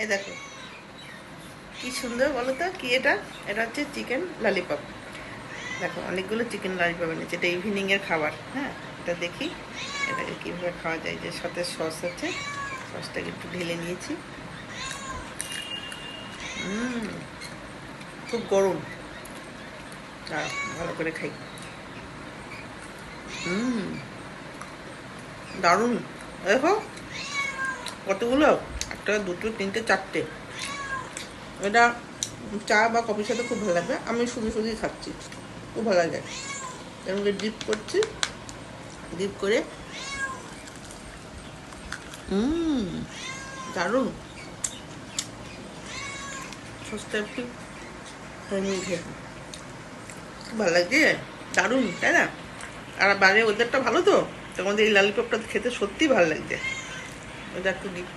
এই দেখো কি সুন্দর বলো তো, কি এটা? এটা হচ্ছে চিকেন ললিপপ। দেখো অনেকগুলো চিকেন ললিপপ এনেছে, এটা ইভিনিংয়ের খাবার। হ্যাঁ, এটা দেখি এটাকে কীভাবে খাওয়া যায়। যে সাথে সস আছে, সসটাকে একটু ঢেলে নিয়েছি। খুব গরম, ভালো করে খাই। দারুণ। দেখো কতগুলো, একটা দুটো তিনটে চারটে। এটা চা বা কফির সাথে খুব ভালো লাগবে। আমি শুধু শুধুই খাচ্ছি, খুব ভালো লাগে। এর মধ্যে ডিপ করছি, ডিপ করে দারুণ। সস্তা একটু খেয়ে খুব ভালো লাগছে, দারুণ, তাই না? আর বাইরে ওয়েদারটা ভালো তো, তোমাদের এই লালিপপটা খেতে সত্যিই ভালো লাগছে। ওটা একটু ডিপ